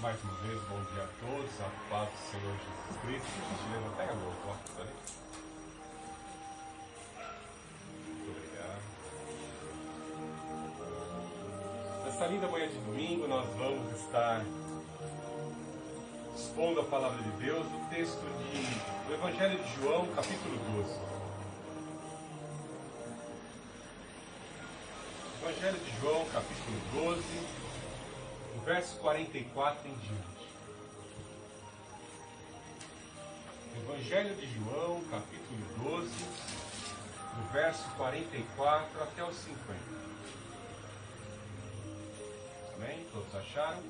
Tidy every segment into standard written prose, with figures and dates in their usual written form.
Mais uma vez, bom dia a todos, a paz do Senhor Jesus Cristo. Te leva, pega meu óculos ali. Muito obrigado. Nessa linda manhã de domingo, nós vamos estar expondo a palavra de Deus, o texto do Evangelho de João, capítulo 12. Evangelho de João, capítulo 12, do verso 44 em diante. Evangelho de João, capítulo 12, do verso 44 até os 50. Amém? Todos acharam?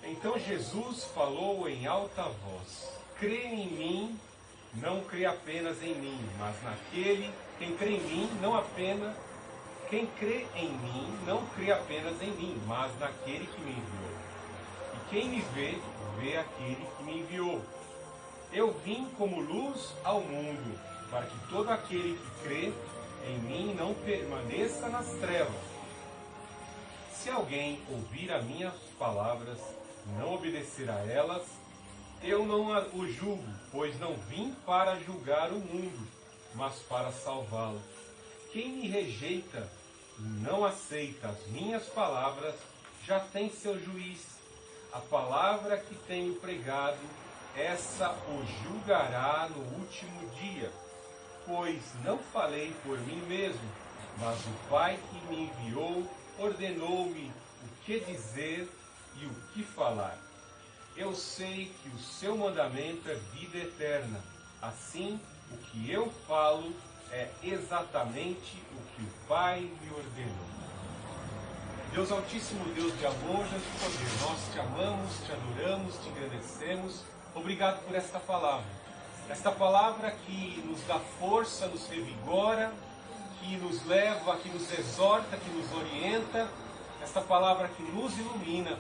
Então Jesus falou em alta voz: crê em mim, não crê apenas em mim, mas naquele, quem crê em mim, quem crê em mim, não crê apenas em mim, mas naquele que me enviou. E quem me vê, vê aquele que me enviou. Eu vim como luz ao mundo, para que todo aquele que crê em mim não permaneça nas trevas. Se alguém ouvir as minhas palavras, não obedecer a elas, eu não o julgo, pois não vim para julgar o mundo, mas para salvá-lo. Quem me rejeita e não aceita as minhas palavras, já tem seu juiz. A palavra que tenho pregado, essa o julgará no último dia. Pois não falei por mim mesmo, mas o Pai que me enviou ordenou-me o que dizer e o que falar. Eu sei que o seu mandamento é vida eterna. Assim, o que eu falo é exatamente o que o Pai me ordenou. Deus Altíssimo, Deus de amor, Deus de poder, nós te amamos, te adoramos, te agradecemos. Obrigado por esta palavra. Esta palavra que nos dá força, nos revigora, que nos leva, que nos exorta, que nos orienta. Esta palavra que nos ilumina.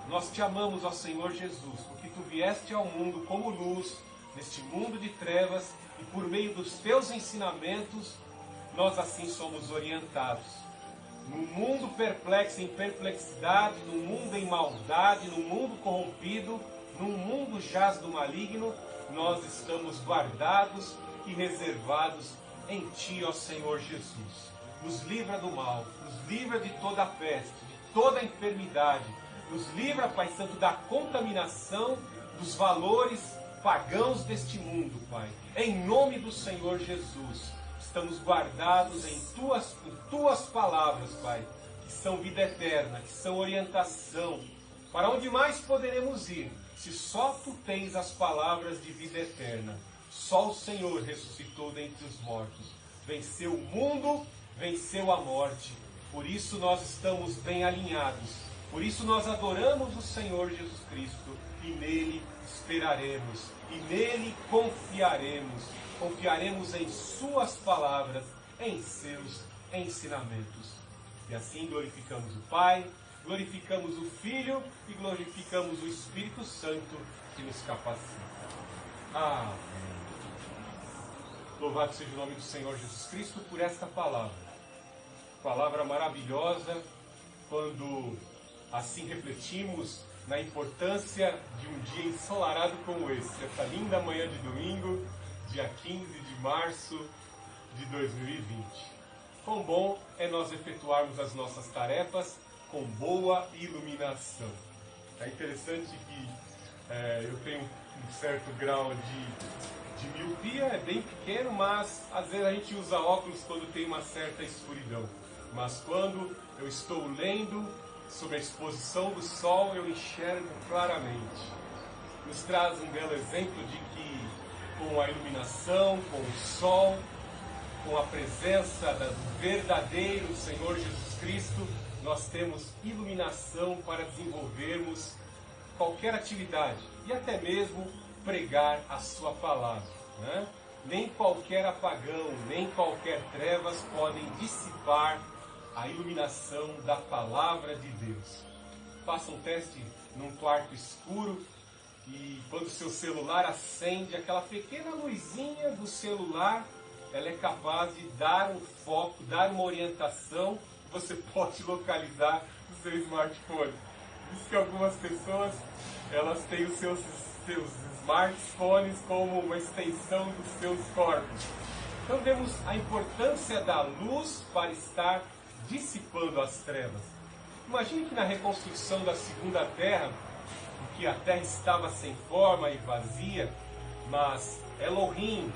Nós te amamos, ó Senhor Jesus, porque tu vieste ao mundo como luz, neste mundo de trevas, e por meio dos teus ensinamentos, nós assim somos orientados. No mundo perplexo, em perplexidade, no mundo em maldade, no mundo corrompido, no mundo jaz do maligno, nós estamos guardados e reservados em Ti, ó Senhor Jesus. Nos livra do mal, nos livra de toda a peste, de toda a enfermidade, nos livra, Pai Santo, da contaminação dos valores pagãos deste mundo, Pai. Em nome do Senhor Jesus, estamos guardados em tuas palavras, Pai, que são vida eterna, que são orientação. Para onde mais poderemos ir, se só Tu tens as palavras de vida eterna? Só o Senhor ressuscitou dentre os mortos, venceu o mundo, venceu a morte. Por isso nós estamos bem alinhados. Por isso nós adoramos o Senhor Jesus Cristo e nele esperaremos, e nele confiaremos. Confiaremos em suas palavras, em seus ensinamentos. E assim glorificamos o Pai, glorificamos o Filho e glorificamos o Espírito Santo que nos capacita. Amém. Louvado seja o nome do Senhor Jesus Cristo por esta palavra. Palavra maravilhosa, quando assim refletimos na importância de um dia ensolarado como esse, essa linda manhã de domingo, dia 15 de março de 2020. Quão bom é nós efetuarmos as nossas tarefas com boa iluminação. É interessante que eu tenho um certo grau de miopia, é bem pequeno, mas às vezes a gente usa óculos quando tem uma certa escuridão. Mas quando eu estou lendo sobre a exposição do sol, eu enxergo claramente. Nos traz um belo exemplo de que com a iluminação, com o sol, com a presença do verdadeiro Senhor Jesus Cristo, nós temos iluminação para desenvolvermos qualquer atividade e até mesmo pregar a sua palavra, né? Nem qualquer apagão, nem qualquer trevas podem dissipar a iluminação da palavra de Deus. Faça um teste num quarto escuro e quando o seu celular acende, aquela pequena luzinha do celular, ela é capaz de dar um foco, dar uma orientação, você pode localizar o seu smartphone. Diz que algumas pessoas, elas têm os seus smartphones como uma extensão dos seus corpos. Então vemos a importância da luz para estar dissipando as trevas. Imagine que na reconstrução da segunda terra, em que a terra estava sem forma e vazia, mas Elohim,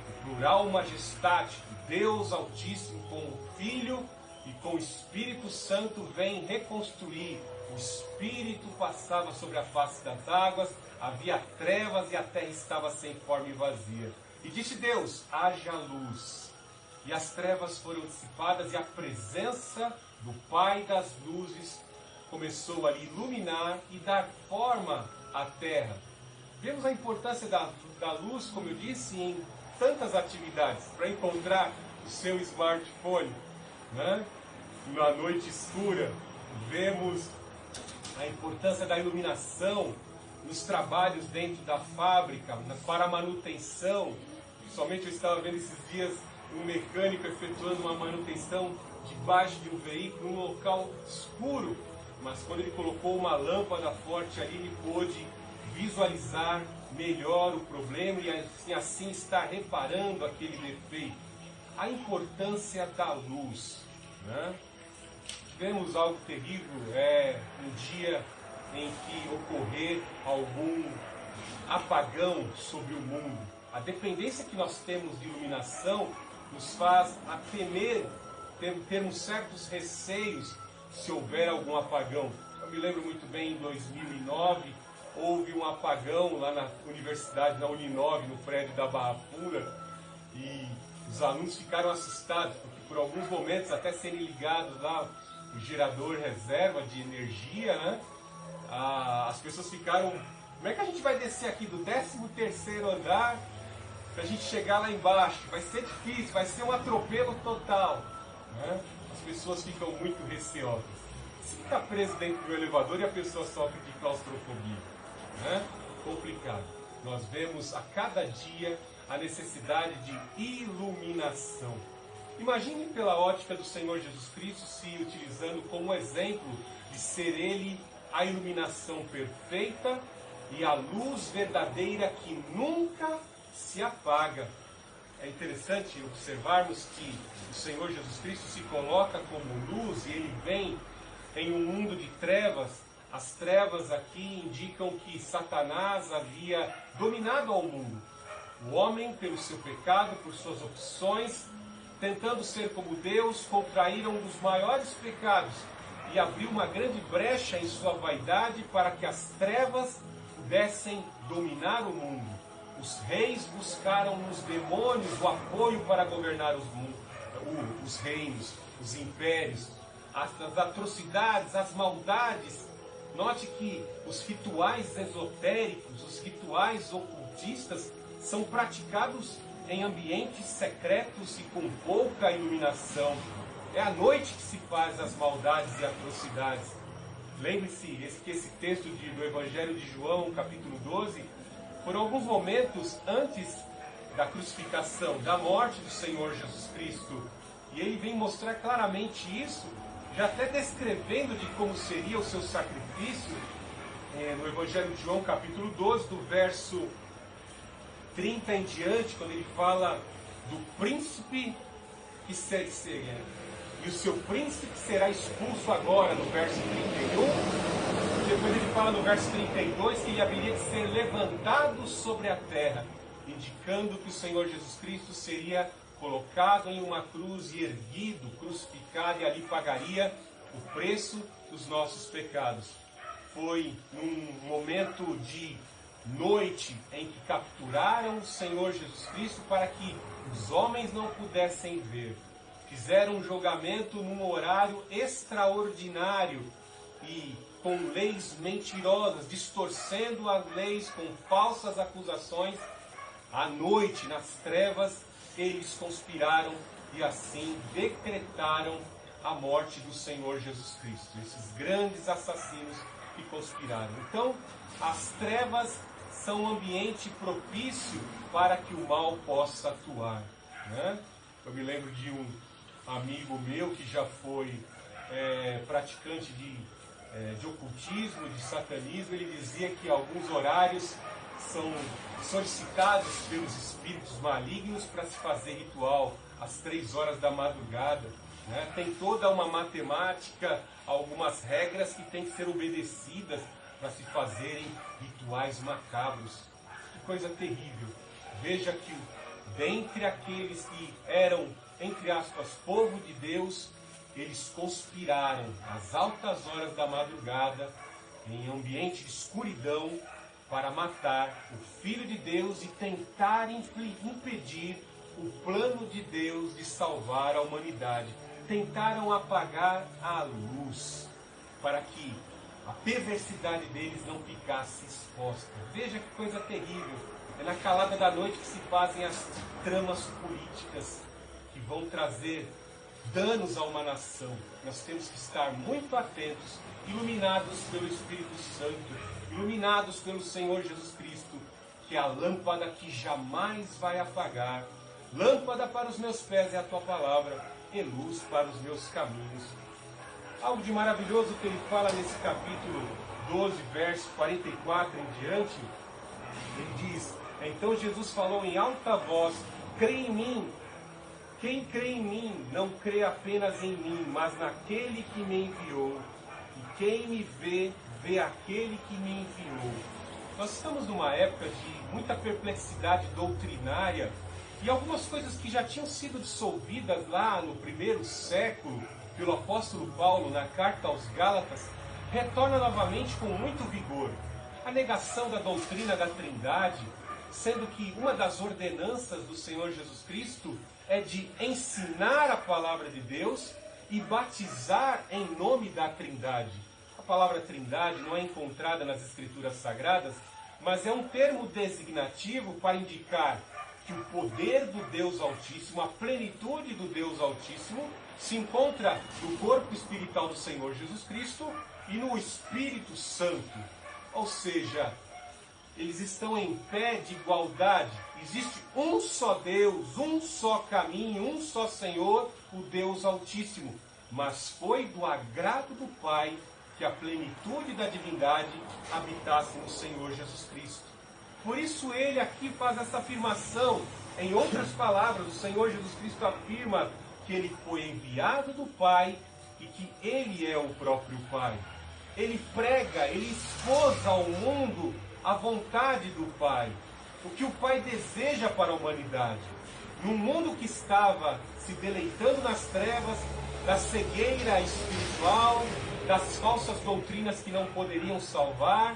o plural majestático, Deus Altíssimo, com o Filho e com o Espírito Santo, vem reconstruir. O Espírito passava sobre a face das águas, havia trevas e a terra estava sem forma e vazia. E disse Deus: haja luz. E as trevas foram dissipadas e a presença do Pai das luzes começou a iluminar e dar forma à terra. Vemos a importância da luz, como eu disse, em tantas atividades. Para encontrar o seu smartphone, né? Na noite escura, vemos a importância da iluminação nos trabalhos dentro da fábrica, para a manutenção. Somente eu estava vendo esses dias um mecânico efetuando uma manutenção debaixo de um veículo, num local escuro, mas quando ele colocou uma lâmpada forte ali, ele pôde visualizar melhor o problema e assim estar reparando aquele defeito. A importância da luz, né? Tivemos algo terrível, um dia em que ocorrer algum apagão sobre o mundo. A dependência que nós temos de iluminação nos faz a temer, termos certos receios se houver algum apagão. Eu me lembro muito bem, em 2009, houve um apagão lá na universidade, na Uninove, no prédio da Barra Funda, e os alunos ficaram assustados, porque por alguns momentos, até serem ligados lá o gerador reserva de energia, né? As pessoas ficaram: como é que a gente vai descer aqui do 13º andar para a gente chegar lá embaixo? Vai ser difícil, vai ser um atropelo total, né? As pessoas ficam muito receosas. Se ficar preso dentro do elevador e a pessoa sofre de claustrofobia, né? Complicado. Nós vemos a cada dia a necessidade de iluminação. Imagine pela ótica do Senhor Jesus Cristo se utilizando como exemplo de ser Ele a iluminação perfeita e a luz verdadeira que nunca se apaga. É interessante observarmos que o Senhor Jesus Cristo se coloca como luz e Ele vem em um mundo de trevas. As trevas aqui indicam que Satanás havia dominado ao mundo. O homem, pelo seu pecado, por suas opções, tentando ser como Deus, contraíram um dos maiores pecados e abriu uma grande brecha em sua vaidade para que as trevas pudessem dominar o mundo. Os reis buscaram nos demônios o apoio para governar os reinos, os impérios, as atrocidades, as maldades. Note que os rituais esotéricos, os rituais ocultistas são praticados em ambientes secretos e com pouca iluminação. É à noite que se faz as maldades e atrocidades. Lembre-se que esse texto do Evangelho de João, capítulo 12, foram alguns momentos antes da crucificação, da morte do Senhor Jesus Cristo. E ele vem mostrar claramente isso, já até descrevendo de como seria o seu sacrifício, no Evangelho de João, capítulo 12, do verso 30 em diante, quando ele fala do príncipe que seria. E o seu príncipe será expulso agora, no verso 31. Depois ele fala no verso 32 que ele haveria de ser levantado sobre a terra, indicando que o Senhor Jesus Cristo seria colocado em uma cruz e erguido, crucificado, e ali pagaria o preço dos nossos pecados. Foi num momento de noite em que capturaram o Senhor Jesus Cristo para que os homens não pudessem ver. Fizeram um julgamento num horário extraordinário e com leis mentirosas, distorcendo as leis com falsas acusações. À noite, nas trevas, eles conspiraram e assim decretaram a morte do Senhor Jesus Cristo. Esses grandes assassinos que conspiraram. Então, as trevas são um ambiente propício para que o mal possa atuar, né? Eu me lembro de um amigo meu que já foi praticante de de ocultismo, de satanismo, ele dizia que alguns horários são solicitados pelos espíritos malignos para se fazer ritual às 3 horas da madrugada. Né? Tem toda uma matemática, algumas regras que têm que ser obedecidas para se fazerem rituais macabros. Que coisa terrível. Veja que dentre aqueles que eram, entre aspas, povo de Deus, eles conspiraram às altas horas da madrugada, em ambiente de escuridão, para matar o Filho de Deus e tentar impedir o plano de Deus de salvar a humanidade. Tentaram apagar a luz, para que a perversidade deles não ficasse exposta. Veja que coisa terrível. É na calada da noite que se fazem as tramas políticas que vão trazer danos a uma nação. Nós temos que estar muito atentos, iluminados pelo Espírito Santo, iluminados pelo Senhor Jesus Cristo, que é a lâmpada que jamais vai apagar. Lâmpada para os meus pés é a tua palavra, e luz para os meus caminhos. Algo de maravilhoso que ele fala nesse capítulo 12, verso 44 em diante. Ele diz: então Jesus falou em alta voz: crê em mim. Quem crê em mim, não crê apenas em mim, mas naquele que me enviou. E quem me vê, vê aquele que me enviou. Nós estamos numa época de muita perplexidade doutrinária, e algumas coisas que já tinham sido dissolvidas lá no primeiro século pelo apóstolo Paulo na carta aos Gálatas, retorna novamente com muito vigor. A negação da doutrina da Trindade, sendo que uma das ordenanças do Senhor Jesus Cristo é de ensinar a palavra de Deus e batizar em nome da Trindade. A palavra Trindade não é encontrada nas Escrituras Sagradas, mas é um termo designativo para indicar que o poder do Deus Altíssimo, a plenitude do Deus Altíssimo, se encontra no corpo espiritual do Senhor Jesus Cristo e no Espírito Santo. Ou seja, eles estão em pé de igualdade. Existe um só Deus, um só caminho, um só Senhor, o Deus Altíssimo. Mas foi do agrado do Pai que a plenitude da divindade habitasse no Senhor Jesus Cristo. Por isso ele aqui faz essa afirmação. Em outras palavras, o Senhor Jesus Cristo afirma que ele foi enviado do Pai e que ele é o próprio Pai. Ele prega, ele expôs ao mundo a vontade do Pai, o que o Pai deseja para a humanidade. Num mundo que estava se deleitando nas trevas, da cegueira espiritual, das falsas doutrinas que não poderiam salvar,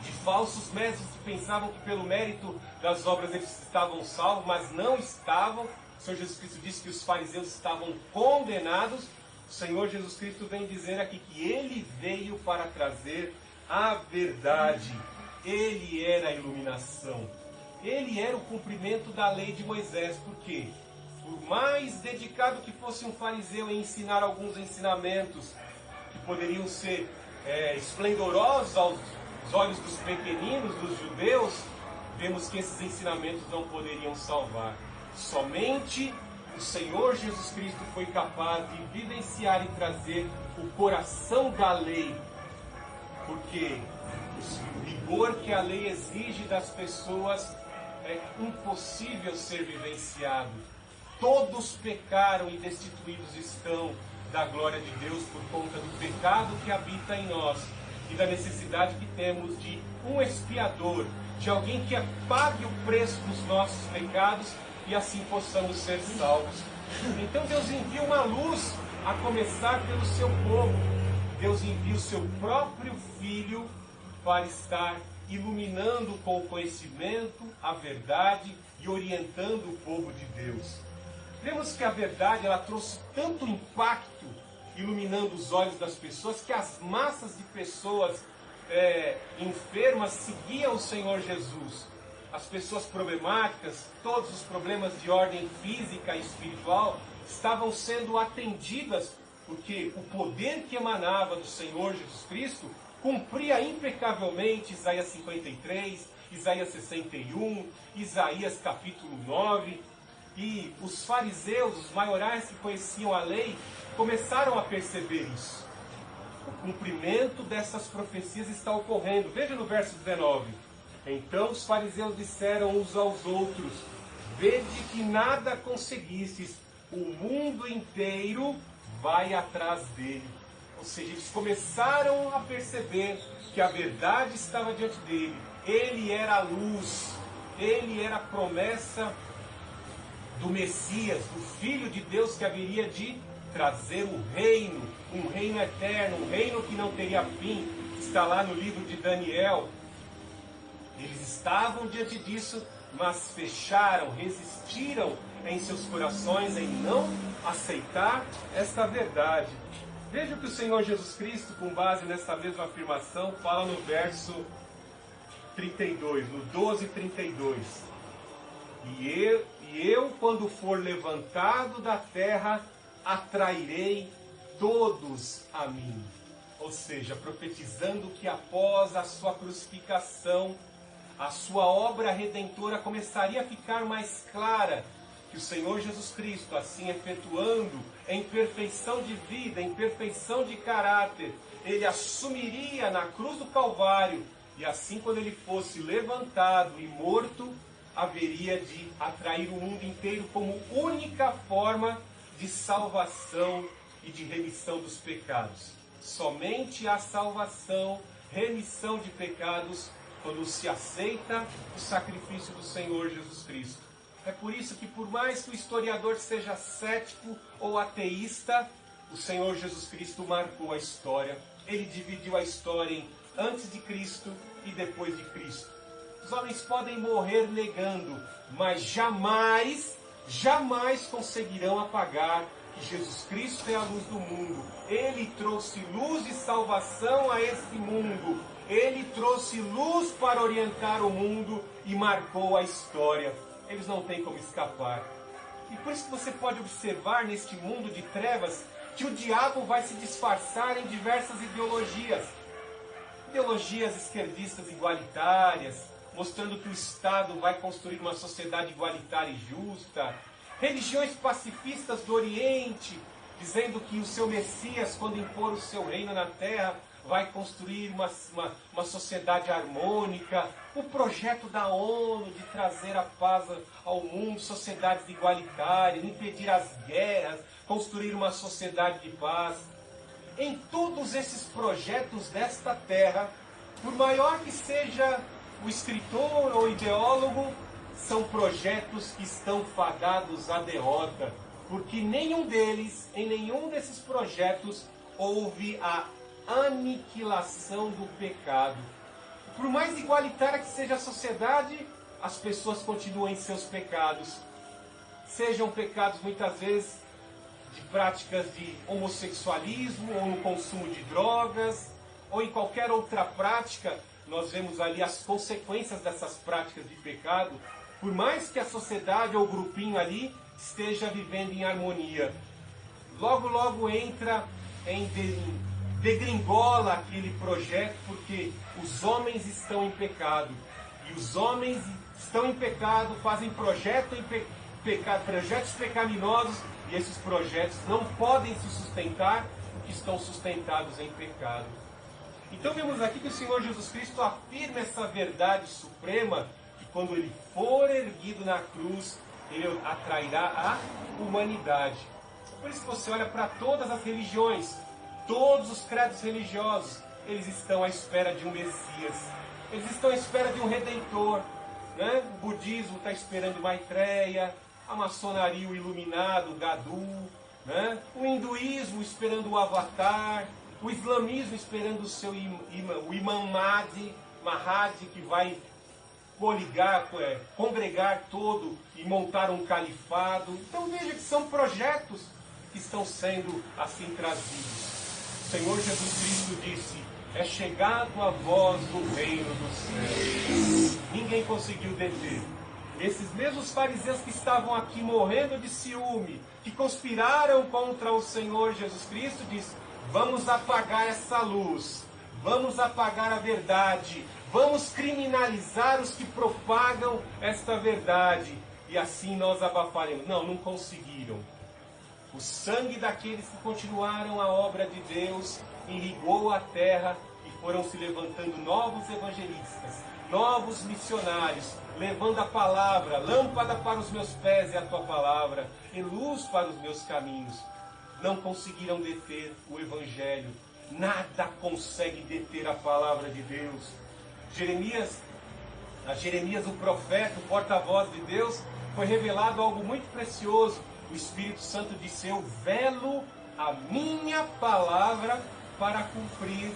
de falsos mestres que pensavam que pelo mérito das obras eles estavam salvos, mas não estavam. O Senhor Jesus Cristo disse que os fariseus estavam condenados. O Senhor Jesus Cristo vem dizer aqui que ele veio para trazer a verdade. Ele era a iluminação. Ele era o cumprimento da lei de Moisés. Por quê? Por mais dedicado que fosse um fariseu em ensinar alguns ensinamentos que poderiam ser esplendorosos aos olhos dos pequeninos, dos judeus, vemos que esses ensinamentos não poderiam salvar. Somente o Senhor Jesus Cristo foi capaz de vivenciar e trazer o coração da lei, porque o rigor que a lei exige das pessoas é impossível ser vivenciado. Todos pecaram e destituídos estão da glória de Deus por conta do pecado que habita em nós e da necessidade que temos de um expiador, de alguém que pague o preço dos nossos pecados e assim possamos ser salvos. Então Deus envia uma luz, a começar pelo seu povo. Deus envia o seu próprio Filho para estar iluminando com o conhecimento a verdade e orientando o povo de Deus. Vemos que a verdade ela trouxe tanto impacto, iluminando os olhos das pessoas, que as massas de pessoas enfermas seguiam o Senhor Jesus. As pessoas problemáticas, todos os problemas de ordem física e espiritual estavam sendo atendidas, porque o poder que emanava do Senhor Jesus Cristo cumpria impecavelmente Isaías 53, Isaías 61, Isaías capítulo 9. E os fariseus, os maiorais que conheciam a lei, começaram a perceber isso. o cumprimento dessas profecias está ocorrendo. Veja no verso 19. Então os fariseus disseram uns aos outros: vede que nada conseguistes, o mundo inteiro vai atrás dele. Ou seja, eles começaram a perceber que a verdade estava diante dele. Ele era a luz, ele era a promessa do Messias, do Filho de Deus que haveria de trazer um reino eterno, um reino que não teria fim. Está lá no livro de Daniel. Eles estavam diante disso, mas fecharam, resistiram em seus corações em não aceitar esta verdade. Veja o que o Senhor Jesus Cristo, com base nessa mesma afirmação, fala no verso 32, no 12:32. E eu, quando for levantado da terra, atrairei todos a mim. Ou seja, profetizando que após a sua crucificação, a sua obra redentora começaria a ficar mais clara, que o Senhor Jesus Cristo, assim efetuando em perfeição de vida, em perfeição de caráter, ele assumiria na cruz do Calvário, e assim quando ele fosse levantado e morto, haveria de atrair o mundo inteiro como única forma de salvação e de remissão dos pecados. Somente a salvação, remissão de pecados, quando se aceita o sacrifício do Senhor Jesus Cristo. É por isso que, por mais que o historiador seja cético ou ateísta, o Senhor Jesus Cristo marcou a história. Ele dividiu a história em antes de Cristo e depois de Cristo. Os homens podem morrer negando, mas jamais conseguirão apagar que Jesus Cristo é a luz do mundo. Ele trouxe luz e salvação a este mundo. Ele trouxe luz para orientar o mundo e marcou a história. Eles não têm como escapar. E por isso que você pode observar neste mundo de trevas que o diabo vai se disfarçar em diversas ideologias. Ideologias esquerdistas igualitárias, mostrando que o Estado vai construir uma sociedade igualitária e justa. Religiões pacifistas do Oriente, dizendo que o seu Messias, quando impor o seu reino na terra, vai construir uma sociedade harmônica. O projeto da ONU de trazer a paz ao mundo, sociedades igualitárias, impedir as guerras, construir uma sociedade de paz. Em todos esses projetos desta terra, por maior que seja o escritor ou ideólogo, são projetos que estão fadados à derrota, porque em nenhum desses projetos houve a aniquilação do pecado. Por mais igualitária que seja a sociedade, as pessoas continuam em seus pecados. Sejam pecados muitas vezes de práticas de homossexualismo, ou no consumo de drogas, ou em qualquer outra prática, nós vemos ali as consequências dessas práticas de pecado. Por mais que a sociedade ou o grupinho ali esteja vivendo em harmonia, logo entra em degringola aquele projeto, porque os homens estão em pecado. E os homens estão em pecado, fazem projetos pecaminosos, e esses projetos não podem se sustentar porque estão sustentados em pecado. Então vemos aqui que o Senhor Jesus Cristo afirma essa verdade suprema, que quando ele for erguido na cruz, ele atrairá a humanidade. Por isso que você olha para todas as religiões, todos os credos religiosos, eles estão à espera de um Messias. Eles estão à espera de um Redentor. Né? O budismo está esperando Maitreya, a maçonaria o Iluminado, o Gadu, né? O hinduísmo esperando o Avatar, o islamismo esperando o seu o Imam Mahdi, que vai congregar todo e montar um califado. Então veja que são projetos que estão sendo assim trazidos. O Senhor Jesus Cristo disse: é chegado a vós o reino dos céus. Ninguém conseguiu deter. Esses mesmos fariseus que estavam aqui morrendo de ciúme, que conspiraram contra o Senhor Jesus Cristo, diz: vamos apagar essa luz, vamos apagar a verdade, vamos criminalizar os que propagam esta verdade, e assim nós abafaremos. Não conseguiram. O sangue daqueles que continuaram a obra de Deus irrigou a terra e foram se levantando novos evangelistas, novos missionários, levando a palavra, lâmpada para os meus pés é a tua palavra, e luz para os meus caminhos. Não conseguiram deter o evangelho, nada consegue deter a palavra de Deus. A Jeremias, o profeta, o porta-voz de Deus, foi revelado algo muito precioso. O Espírito Santo disse: eu velo a minha palavra para cumprir.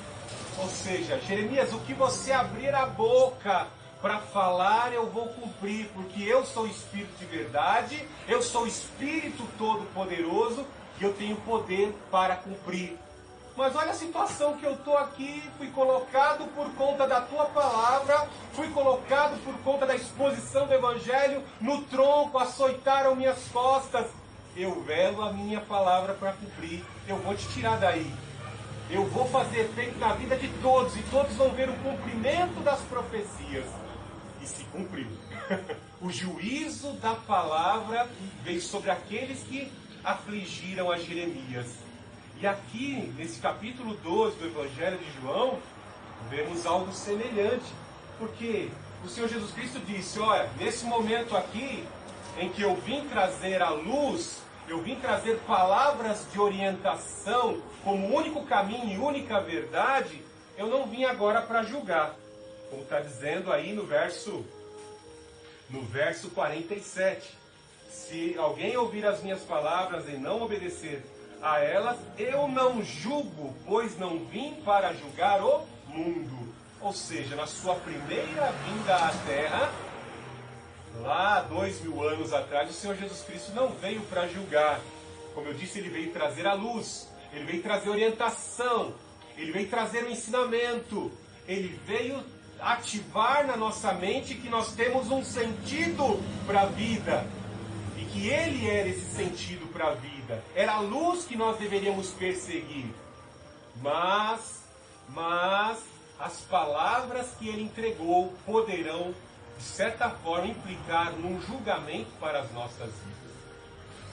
Ou seja, Jeremias, o que você abrir a boca para falar, eu vou cumprir, porque eu sou Espírito de verdade, eu sou Espírito Todo-Poderoso e eu tenho poder para cumprir. Mas olha a situação que eu estou aqui, fui colocado por conta da tua palavra, fui colocado por conta da exposição do Evangelho, no tronco, açoitaram minhas costas. Eu velo a minha palavra para cumprir, eu vou te tirar daí. Eu vou fazer efeito na vida de todos, e todos vão ver o cumprimento das profecias. E se cumpriu. O juízo da palavra veio sobre aqueles que afligiram a Jeremias. E aqui, nesse capítulo 12 do Evangelho de João, vemos algo semelhante. Porque o Senhor Jesus Cristo disse: olha, nesse momento aqui, em que eu vim trazer a luz, eu vim trazer palavras de orientação como único caminho e única verdade, eu não vim agora para julgar. Como está dizendo aí no verso 47. Se alguém ouvir as minhas palavras e não obedecer a elas, eu não julgo, pois não vim para julgar o mundo. Ou seja, na sua primeira vinda à Terra, lá 2000 anos atrás, o Senhor Jesus Cristo não veio para julgar. Como eu disse, ele veio trazer a luz, ele veio trazer orientação, ele veio trazer o ensinamento, ele veio ativar na nossa mente que nós temos um sentido para a vida. E que ele era esse sentido para a vida. Era a luz que nós deveríamos perseguir. Mas as palavras que ele entregou poderão, de certa forma, implicar num julgamento para as nossas vidas.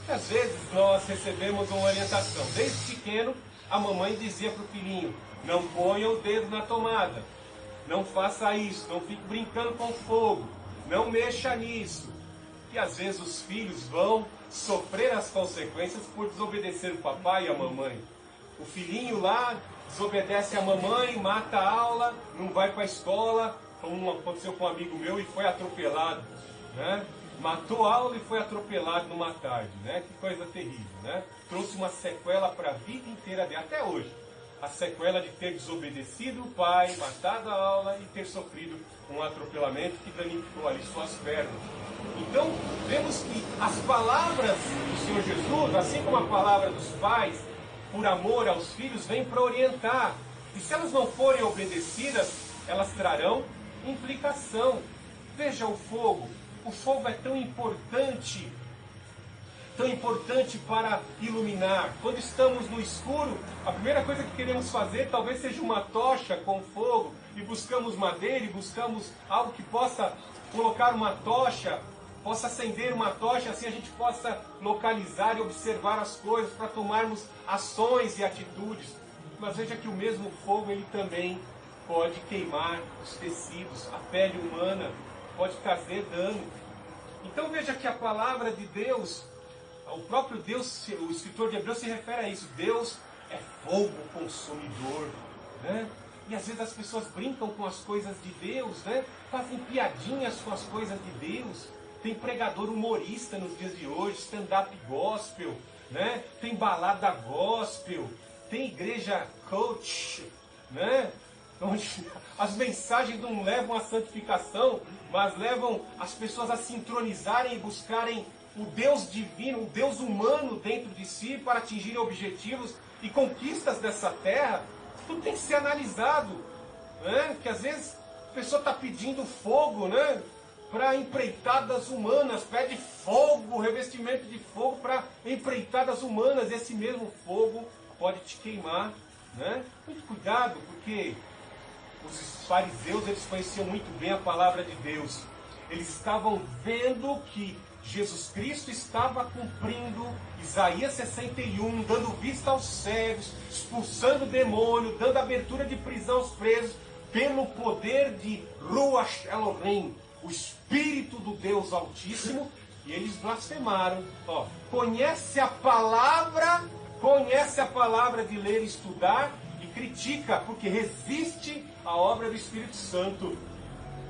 E às vezes nós recebemos uma orientação. Desde pequeno, a mamãe dizia para o filhinho: não ponha o dedo na tomada, não faça isso, não fique brincando com fogo, não mexa nisso. E às vezes os filhos vão sofrer as consequências por desobedecer o papai e a mamãe. O filhinho lá desobedece a mamãe, mata a aula, não vai para a escola, como aconteceu com um amigo meu, e foi atropelado, né? Matou a aula e foi atropelado numa tarde, né? Que coisa terrível, né? Trouxe uma sequela para a vida inteira dele, até hoje. A sequela de ter desobedecido o pai, matado a aula e ter sofrido um atropelamento que danificou ali suas pernas. Então, vemos que as palavras do Senhor Jesus, assim como a palavra dos pais, por amor aos filhos, vêm para orientar. E se elas não forem obedecidas, elas trarão implicação. Veja o fogo. O fogo é tão importante para iluminar. Quando estamos no escuro, a primeira coisa que queremos fazer talvez seja uma tocha com fogo, e buscamos madeira, e buscamos algo que possa colocar uma tocha, possa acender uma tocha, assim a gente possa localizar e observar as coisas, para tomarmos ações e atitudes. Mas veja que o mesmo fogo, ele também pode queimar os tecidos, a pele humana, pode trazer dano. Então veja que a palavra de Deus, o próprio Deus, o escritor de Hebreus se refere a isso. Deus é fogo consumidor, né? E às vezes as pessoas brincam com as coisas de Deus, né? Fazem piadinhas com as coisas de Deus. Tem pregador humorista nos dias de hoje, stand-up gospel, né? Tem balada gospel, tem igreja coach, né? Onde as mensagens não levam à santificação, mas levam as pessoas a sincronizarem e buscarem o Deus divino, o Deus humano dentro de si para atingirem objetivos e conquistas dessa terra. Tudo tem que ser analisado, né? Que às vezes a pessoa está pedindo fogo, né? Para empreitadas humanas, pede fogo, revestimento de fogo para empreitadas humanas. Esse mesmo fogo pode te queimar, né? Muito cuidado, porque os fariseus, eles conheciam muito bem a palavra de Deus. Eles estavam vendo que Jesus Cristo estava cumprindo Isaías 61, dando vista aos cegos, expulsando o demônio, dando abertura de prisão aos presos, pelo poder de Ruach Elohim, o Espírito do Deus Altíssimo, e eles blasfemaram. Conhece a palavra de ler e estudar, e critica, porque resiste à obra do Espírito Santo.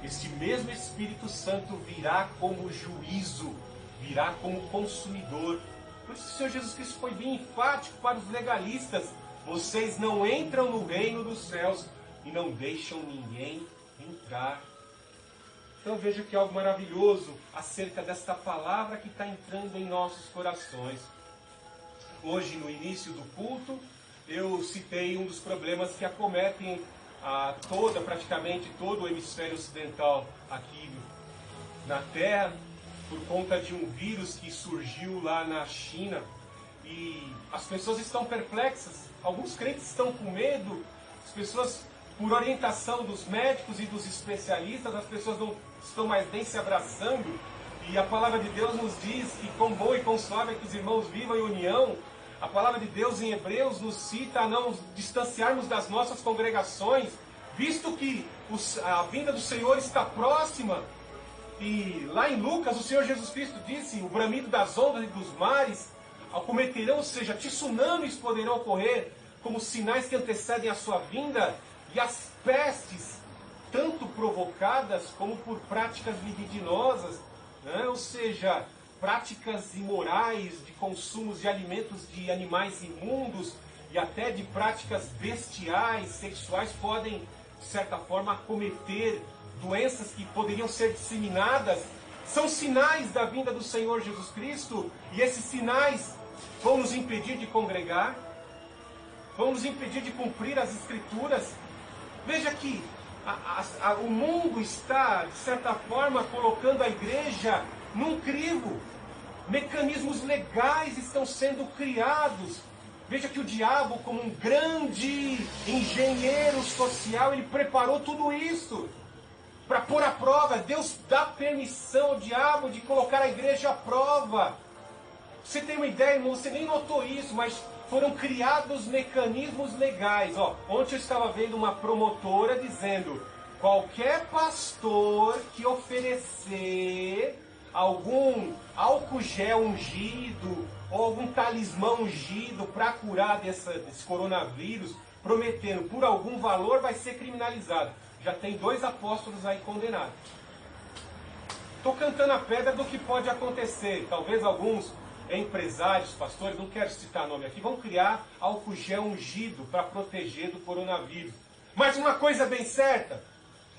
Este mesmo Espírito Santo virá como juízo, virá como consumidor. Por isso o Senhor Jesus Cristo foi bem enfático para os legalistas: vocês não entram no reino dos céus e não deixam ninguém entrar. Então veja que algo maravilhoso acerca desta palavra que está entrando em nossos corações. Hoje, no início do culto, eu citei um dos problemas que acometem praticamente todo o hemisfério ocidental aqui na Terra, por conta de um vírus que surgiu lá na China. E as pessoas estão perplexas, alguns crentes estão com medo, as pessoas, por orientação dos médicos e dos especialistas, as pessoas não estão mais nem se abraçando. E a palavra de Deus nos diz que quão bom e quão suave é que os irmãos vivam em união. A palavra de Deus em Hebreus nos cita a não distanciarmos das nossas congregações, visto que a vinda do Senhor está próxima. E lá em Lucas, o Senhor Jesus Cristo disse: o bramido das ondas e dos mares acometerão, ou seja, tsunamis poderão ocorrer como sinais que antecedem a sua vinda, e as pestes, tanto provocadas como por práticas libidinosas, né? Ou seja, práticas imorais de consumos de alimentos de animais imundos e até de práticas bestiais, sexuais, podem, de certa forma, acometer doenças que poderiam ser disseminadas. São sinais da vinda do Senhor Jesus Cristo, e esses sinais vão nos impedir de congregar, vão nos impedir de cumprir as Escrituras. Veja que o mundo está, de certa forma, colocando a igreja num crivo. Mecanismos legais estão sendo criados. Veja que o diabo, como um grande engenheiro social, ele preparou tudo isso para pôr à prova. Deus dá permissão ao diabo de colocar a igreja à prova. Você tem uma ideia, irmão? Você nem notou isso, mas foram criados mecanismos legais. Ontem eu estava vendo uma promotora dizendo: qualquer pastor que oferecer algum álcool gel ungido ou algum talismã ungido para curar desse coronavírus, prometendo por algum valor, vai ser criminalizado. Já tem 2 apóstolos aí condenados. Estou cantando a pedra do que pode acontecer. Talvez alguns empresários, pastores, não quero citar nome aqui, vão criar álcool gel ungido para proteger do coronavírus. Mas uma coisa bem certa: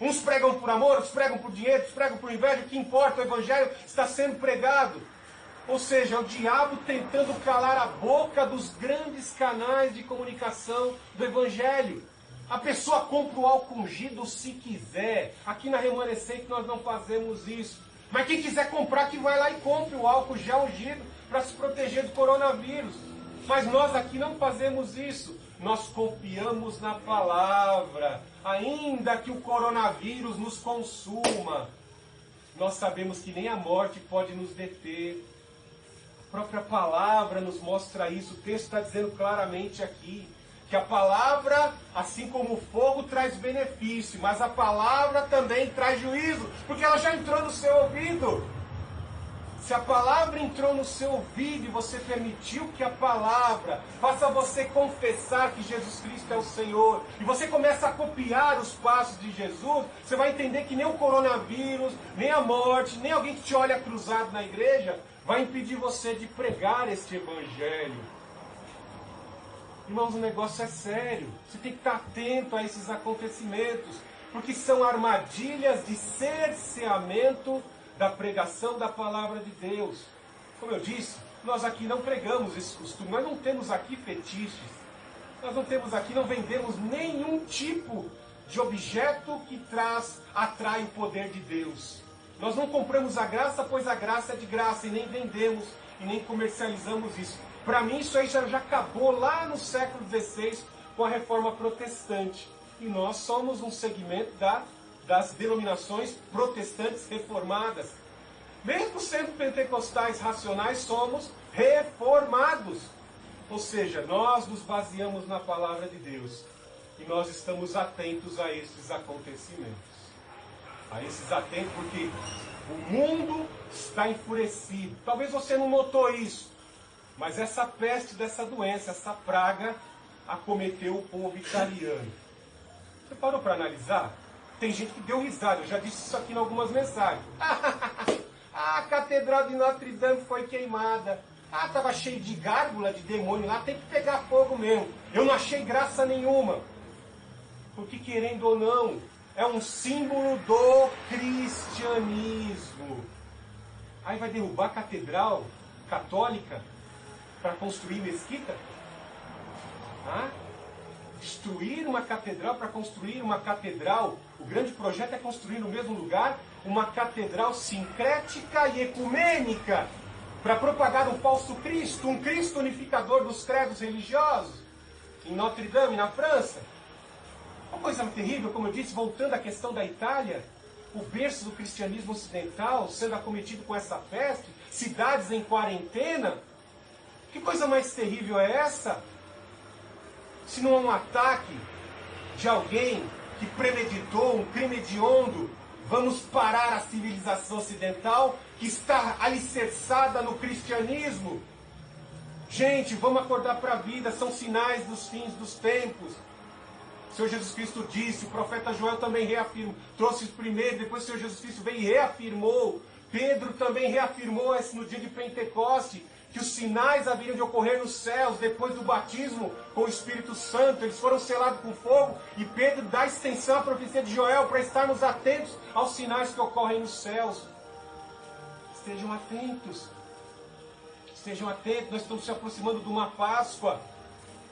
uns pregam por amor, outros pregam por dinheiro, outros pregam por inveja. O que importa, o evangelho está sendo pregado. Ou seja, é o diabo tentando calar a boca dos grandes canais de comunicação do evangelho. A pessoa compra o álcool ungido se quiser. Aqui na Remanescente nós não fazemos isso. Mas quem quiser comprar, que vai lá e compre o álcool gel ungido para se proteger do coronavírus. Mas nós aqui não fazemos isso. Nós confiamos na palavra. Ainda que o coronavírus nos consuma, nós sabemos que nem a morte pode nos deter. A própria palavra nos mostra isso. O texto está dizendo claramente aqui que a palavra, assim como o fogo, traz benefício, mas a palavra também traz juízo, porque ela já entrou no seu ouvido. Se a palavra entrou no seu ouvido e você permitiu que a palavra faça você confessar que Jesus Cristo é o Senhor, e você começa a copiar os passos de Jesus, você vai entender que nem o coronavírus, nem a morte, nem alguém que te olha cruzado na igreja vai impedir você de pregar este evangelho. Irmãos, o negócio é sério. Você tem que estar atento a esses acontecimentos, porque são armadilhas de cerceamento da pregação da palavra de Deus. Como eu disse, nós aqui não pregamos esse costume, nós não temos aqui fetiches, nós não temos aqui, não vendemos nenhum tipo de objeto que atrai o poder de Deus. Nós não compramos a graça, pois a graça é de graça, e nem vendemos e nem comercializamos isso. Para mim isso aí já acabou lá no século XVI com a Reforma Protestante. E nós somos um segmento das denominações protestantes reformadas. Mesmo sendo pentecostais racionais, somos reformados. Ou seja, nós nos baseamos na palavra de Deus. E nós estamos atentos a esses acontecimentos. A esses atentos porque o mundo está enfurecido. Talvez você não notou isso. Mas essa peste dessa doença, essa praga, acometeu o povo italiano. Você parou para analisar? Tem gente que deu risada. Eu já disse isso aqui em algumas mensagens. A catedral de Notre Dame foi queimada. Estava cheio de gárgula, de demônio lá. Tem que pegar fogo mesmo. Eu não achei graça nenhuma. Porque querendo ou não, é um símbolo do cristianismo. Aí vai derrubar a catedral católica para construir mesquita? Destruir uma catedral para construir uma catedral. O grande projeto é construir no mesmo lugar uma catedral sincrética e ecumênica para propagar um falso Cristo, um Cristo unificador dos credos religiosos, em Notre Dame, na França. Uma coisa terrível, como eu disse, voltando à questão da Itália, o berço do cristianismo ocidental sendo acometido com essa peste, cidades em quarentena. Que coisa mais terrível é essa? Se não é um ataque de alguém que premeditou um crime hediondo, vamos parar a civilização ocidental que está alicerçada no cristianismo. Gente, vamos acordar para a vida, são sinais dos fins dos tempos. O Senhor Jesus Cristo disse, o profeta Joel também reafirmou, trouxe isso primeiro, depois o Senhor Jesus Cristo veio e reafirmou. Pedro também reafirmou no dia de Pentecoste, que os sinais haveriam de ocorrer nos céus, depois do batismo com o Espírito Santo. Eles foram selados com fogo, e Pedro dá extensão à profecia de Joel, para estarmos atentos aos sinais que ocorrem nos céus. Estejam atentos. Estejam atentos, nós estamos se aproximando de uma Páscoa.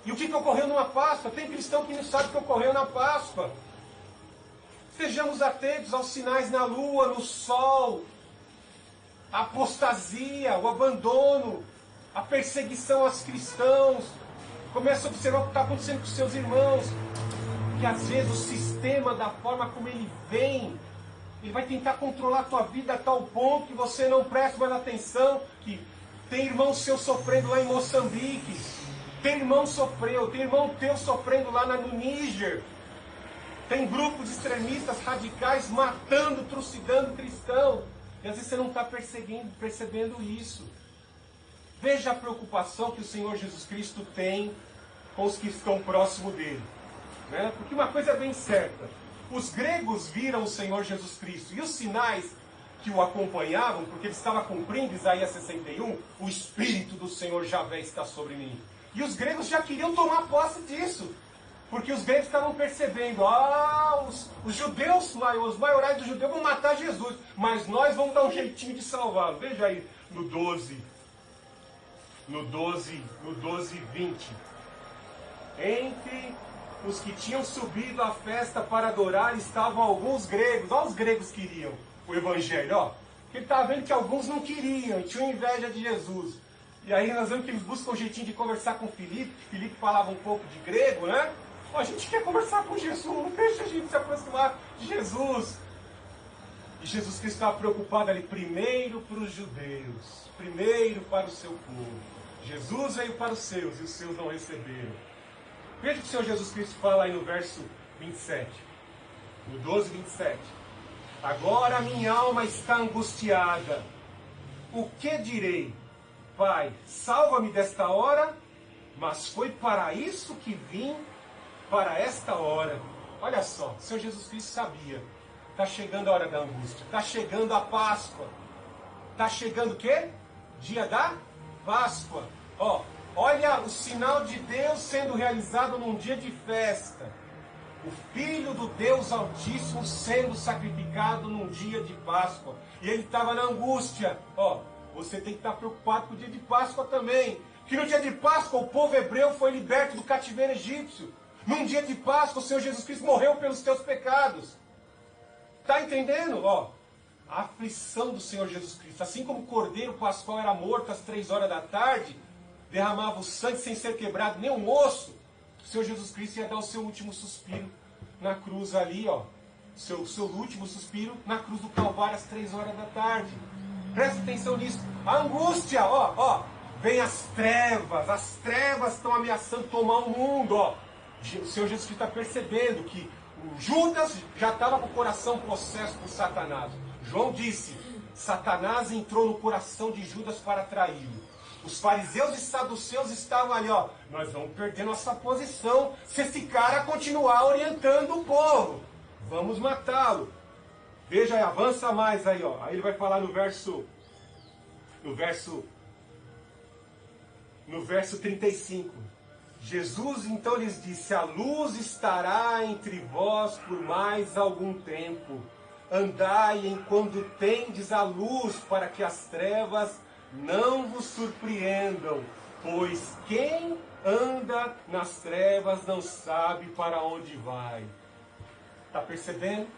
E o que ocorreu numa Páscoa? Tem cristão que não sabe o que ocorreu na Páscoa. Sejamos atentos aos sinais na lua, no sol, a apostasia, o abandono, a perseguição aos cristãos. Comece a observar o que está acontecendo com seus irmãos. Que às vezes o sistema, da forma como ele vem, ele vai tentar controlar a tua vida a tal ponto que você não presta mais atenção. Que tem irmão seu sofrendo lá em Moçambique. Tem irmão teu sofrendo lá no Níger. Tem grupos extremistas radicais matando, trucidando cristãos. E às vezes você não está percebendo isso. Veja a preocupação que o Senhor Jesus Cristo tem com os que estão próximo dele. Né? Porque uma coisa é bem certa. Os gregos viram o Senhor Jesus Cristo. E os sinais que o acompanhavam, porque ele estava cumprindo Isaías 61, o Espírito do Senhor Javé está sobre mim. E os gregos já queriam tomar posse disso. Porque os gregos estavam percebendo, os judeus, os maiorais dos judeus vão matar Jesus, mas nós vamos dar um jeitinho de salvá-lo. Veja aí no 12, 20. Entre os que tinham subido à festa para adorar estavam alguns gregos. Olha, os gregos queriam o evangelho, ó. Porque ele estava vendo que alguns não queriam, tinham inveja de Jesus. E aí nós vemos que eles buscam um jeitinho de conversar com Filipe. Filipe falava um pouco de grego, né? A gente quer conversar com Jesus, deixa a gente se aproximar de Jesus. E Jesus Cristo estava preocupado ali, primeiro para os judeus, primeiro para o seu povo. Jesus veio para os seus, e os seus não receberam. Veja o que o Senhor Jesus Cristo fala aí no verso 27. No 12, 27. Agora a minha alma está angustiada. O que direi? Pai, salva-me desta hora, mas foi para isso que vim, para esta hora. Olha só, o Senhor Jesus Cristo sabia. Está chegando a hora da angústia. Está chegando a Páscoa. Está chegando o quê? Dia da Páscoa. Ó, olha o sinal de Deus sendo realizado num dia de festa. O Filho do Deus Altíssimo sendo sacrificado num dia de Páscoa. E ele estava na angústia. Ó, você tem que estar preocupado com o dia de Páscoa também. Que no dia de Páscoa o povo hebreu foi liberto do cativeiro egípcio. Num dia de Páscoa o Senhor Jesus Cristo morreu pelos teus pecados. Está entendendo? Ó, a aflição do Senhor Jesus Cristo. Assim como o cordeiro pascual era morto às 3 horas da tarde, derramava o sangue sem ser quebrado nem um osso, o Senhor Jesus Cristo ia dar o seu último suspiro na cruz ali, ó. Seu último suspiro na cruz do Calvário às 3 horas da tarde. Presta atenção nisso. A angústia, ó, vem as trevas estão ameaçando tomar o mundo, ó. O Senhor Jesus está percebendo que o Judas já estava com o coração possesso por Satanás. João disse, Satanás entrou no coração de Judas para traí-lo. Os fariseus e saduceus estavam ali, ó. Nós vamos perder nossa posição se esse cara continuar orientando o povo. Vamos matá-lo. Veja aí, avança mais aí, ó. Aí ele vai falar no verso 35. Jesus então lhes disse, a luz estará entre vós por mais algum tempo. Andai enquanto tendes a luz, para que as trevas não vos surpreendam, pois quem anda nas trevas não sabe para onde vai. Está percebendo?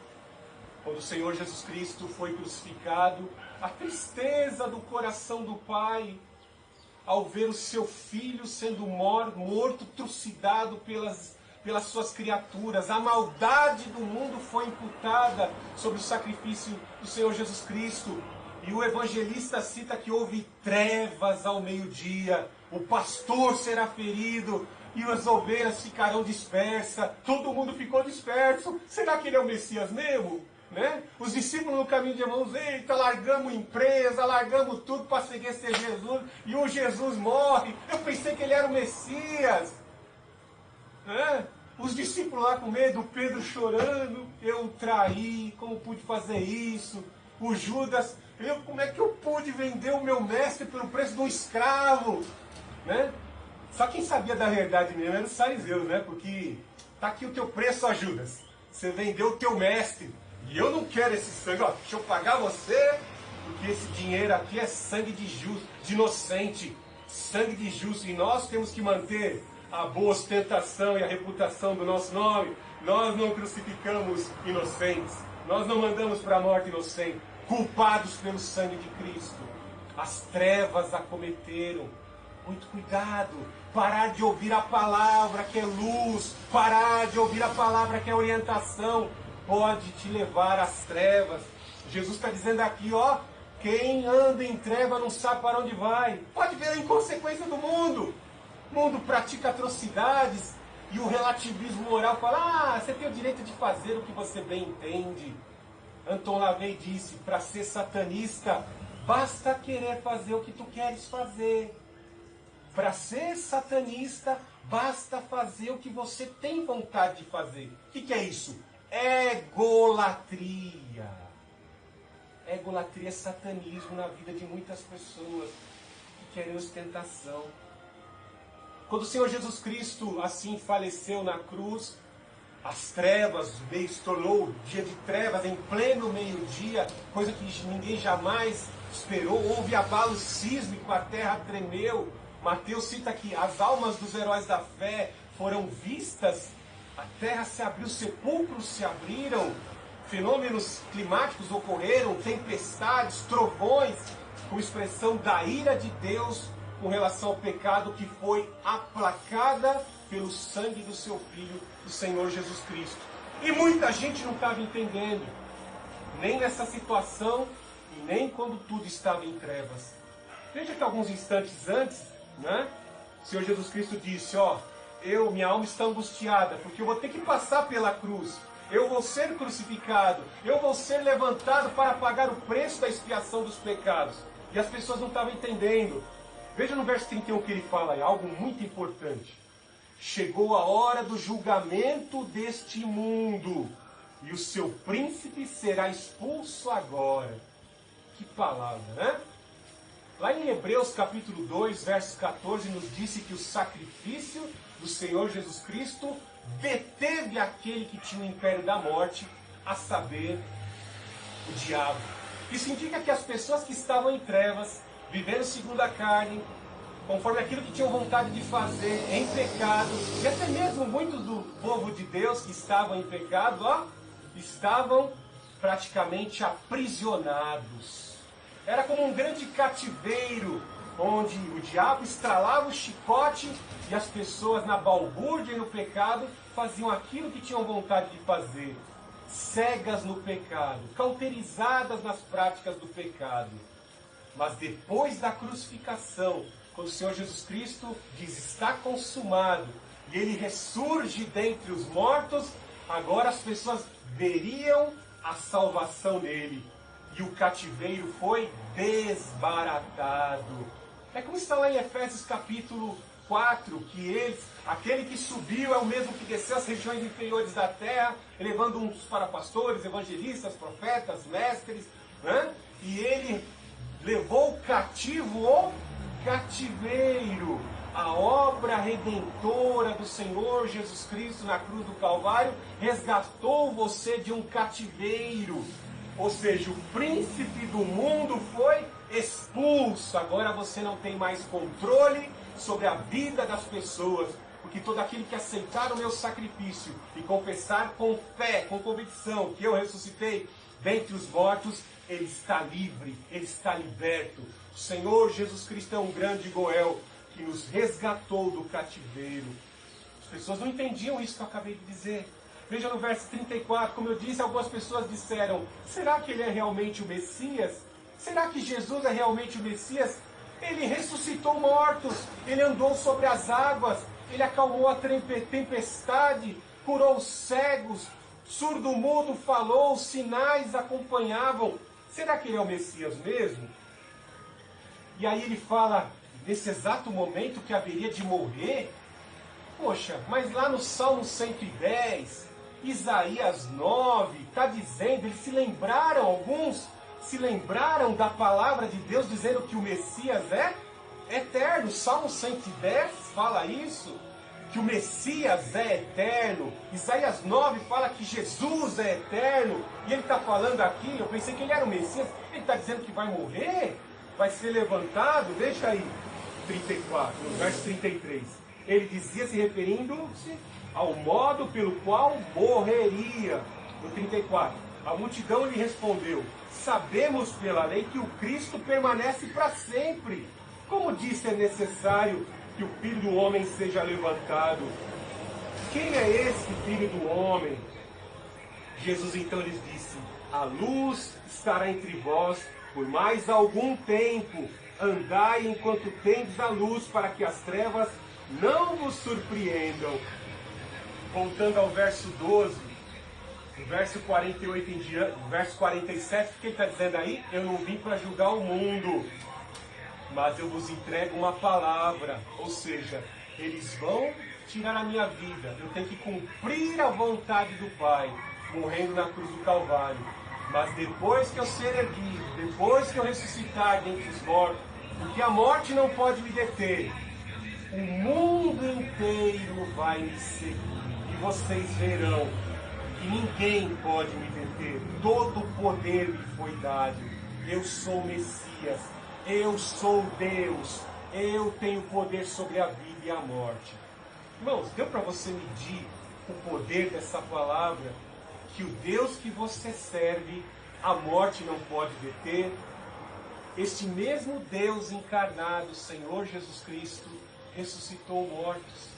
Quando o Senhor Jesus Cristo foi crucificado, a tristeza do coração do Pai, ao ver o seu Filho sendo morto, trucidado pelas suas criaturas. A maldade do mundo foi imputada sobre o sacrifício do Senhor Jesus Cristo. E o evangelista cita que houve trevas ao meio-dia, o pastor será ferido e as ovelhas ficarão dispersas. Todo mundo ficou disperso. Será que ele é o Messias mesmo? Né? Os discípulos no caminho de Emaús, eita, largamos empresa, largamos tudo para seguir esse Jesus, e o Jesus morre. Eu pensei que ele era o Messias. Né? Os discípulos lá com medo, Pedro chorando, eu traí, como pude fazer isso? O Judas, como é que eu pude vender o meu mestre pelo preço de um escravo? Né? Só quem sabia da verdade mesmo eram os fariseus, né? Porque tá aqui o teu preço, ó Judas. Você vendeu o teu mestre. E eu não quero esse sangue, ó. Deixa eu pagar você, porque esse dinheiro aqui é sangue de justo, de inocente. Sangue de justo. E nós temos que manter a boa ostentação e a reputação do nosso nome. Nós não crucificamos inocentes. Nós não mandamos para a morte inocente, culpados pelo sangue de Cristo. As trevas acometeram. Muito cuidado. Parar de ouvir a palavra que é luz. Parar de ouvir a palavra que é orientação. Pode te levar às trevas. Jesus está dizendo aqui, ó. Quem anda em treva não sabe para onde vai. Pode ver a inconsequência do mundo. O mundo pratica atrocidades. E o relativismo moral fala, você tem o direito de fazer o que você bem entende. Anton LaVey disse, para ser satanista, basta querer fazer o que tu queres fazer. Para ser satanista, basta fazer o que você tem vontade de fazer. O que é isso? Egolatria. Egolatria é satanismo na vida de muitas pessoas que querem ostentação. Quando o Senhor Jesus Cristo assim faleceu na cruz, as trevas, se tornou o dia de trevas em pleno meio-dia, coisa que ninguém jamais esperou. Houve abalo sísmico, a terra tremeu. Mateus cita que as almas dos heróis da fé foram vistas, a terra se abriu, os sepulcros se abriram, fenômenos climáticos ocorreram, tempestades, trovões, com expressão da ira de Deus com relação ao pecado que foi aplacada pelo sangue do seu Filho, o Senhor Jesus Cristo. E muita gente não estava entendendo, nem nessa situação, e nem quando tudo estava em trevas. Veja que alguns instantes antes, né, o Senhor Jesus Cristo disse, ó, minha alma está angustiada, porque eu vou ter que passar pela cruz, eu vou ser crucificado, eu vou ser levantado para pagar o preço da expiação dos pecados. E as pessoas não estavam entendendo. Veja no verso 31 que ele fala, é algo muito importante. Chegou a hora do julgamento deste mundo, e o seu príncipe será expulso agora. Que palavra, né? Lá em Hebreus capítulo 2, verso 14, nos disse que o sacrifício do Senhor Jesus Cristo deteve aquele que tinha o império da morte, a saber, o diabo. Isso indica que as pessoas que estavam em trevas, vivendo segundo a carne, conforme aquilo que tinham vontade de fazer, em pecado, e até mesmo muitos do povo de Deus que estavam em pecado, ó, estavam praticamente aprisionados. Era como um grande cativeiro, onde o diabo estralava o chicote e as pessoas na balbúrdia e no pecado faziam aquilo que tinham vontade de fazer. Cegas no pecado, cauterizadas nas práticas do pecado. Mas depois da crucificação, quando o Senhor Jesus Cristo diz, está consumado, e Ele ressurge dentre os mortos, agora as pessoas veriam a salvação nele. E o cativeiro foi desbaratado. É como está lá em Efésios capítulo 4, que aquele que subiu é o mesmo que desceu às regiões inferiores da terra, levando uns para pastores, evangelistas, profetas, mestres, né? E ele levou cativo o cativeiro. A obra redentora do Senhor Jesus Cristo na cruz do Calvário resgatou você de um cativeiro. Ou seja, o príncipe do mundo foi expulso. Agora você não tem mais controle sobre a vida das pessoas, porque todo aquele que aceitar o meu sacrifício e confessar com fé, com convicção que eu ressuscitei dentre os mortos, ele está livre, ele está liberto. O Senhor Jesus Cristo é um grande Goel que nos resgatou do cativeiro. As pessoas não entendiam isso que eu acabei de dizer. Veja no verso 34, como eu disse, algumas pessoas disseram, será que ele é realmente o Messias? Será que Jesus é realmente o Messias? Ele ressuscitou mortos, ele andou sobre as águas, ele acalmou a tempestade, curou os cegos, surdo-mudo falou, os sinais acompanhavam. Será que ele é o Messias mesmo? E aí ele fala, nesse exato momento que haveria de morrer. Poxa, mas lá no Salmo 110, Isaías 9, está dizendo, eles se lembraram, alguns se lembraram da palavra de Deus dizendo que o Messias é eterno. Salmo 110 fala isso, que o Messias é eterno. Isaías 9 fala que Jesus é eterno. E ele está falando aqui, eu pensei que ele era o Messias, ele está dizendo que vai morrer, vai ser levantado. Veja aí, 34, no verso 33. Ele dizia, se referindo-se ao modo pelo qual morreria. No 34, a multidão lhe respondeu, sabemos pela lei que o Cristo permanece para sempre. Como disse, é necessário que o Filho do Homem seja levantado. Quem é esse Filho do Homem? Jesus então lhes disse, a luz estará entre vós por mais algum tempo. Andai enquanto tendes a luz, para que as trevas não vos surpreendam. Voltando ao verso 12, no verso 48 em diante, verso 47, o que ele está dizendo aí? Eu não vim para julgar o mundo, mas eu vos entrego uma palavra. Ou seja, eles vão tirar a minha vida, eu tenho que cumprir a vontade do Pai, morrendo na cruz do Calvário. Mas depois que eu ser erguido, depois que eu ressuscitar dentre os mortos, porque a morte não pode me deter, o mundo inteiro vai me seguir. E vocês verão que ninguém pode me deter. Todo o poder me foi dado. Eu sou o Messias. Eu sou Deus. Eu tenho poder sobre a vida e a morte. Irmãos, deu para você medir o poder dessa palavra? Que o Deus que você serve, a morte não pode deter. Este mesmo Deus encarnado, Senhor Jesus Cristo, ressuscitou mortos.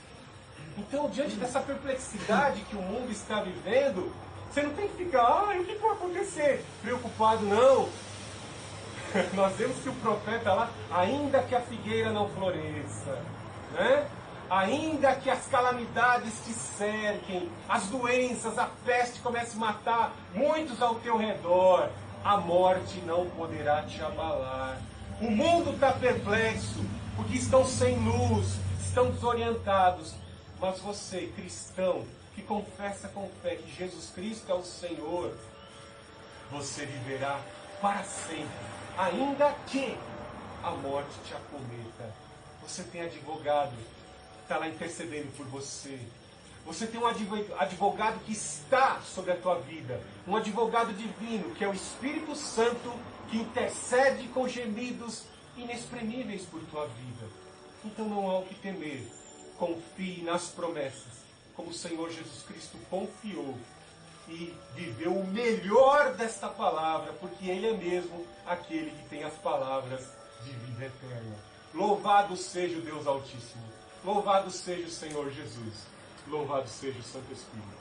Então, diante dessa perplexidade que o mundo está vivendo, você não tem que ficar, o que vai acontecer? Preocupado, não. Nós vemos que o profeta lá, ainda que a figueira não floresça, né? Ainda que as calamidades te cerquem, as doenças, a peste comece a matar muitos ao teu redor, a morte não poderá te abalar. O mundo está perplexo, porque estão sem luz, estão desorientados. Mas você, cristão, que confessa com fé que Jesus Cristo é o Senhor, você viverá para sempre, ainda que a morte te acometa. Você tem advogado que está lá intercedendo por você. Você tem um advogado que está sobre a tua vida, um advogado divino, que é o Espírito Santo, que intercede com gemidos inexprimíveis por tua vida. Então não há o que temer. Confie nas promessas, como o Senhor Jesus Cristo confiou e viveu o melhor desta palavra, porque Ele é mesmo aquele que tem as palavras de vida eterna. Louvado seja o Deus Altíssimo, louvado seja o Senhor Jesus, louvado seja o Santo Espírito.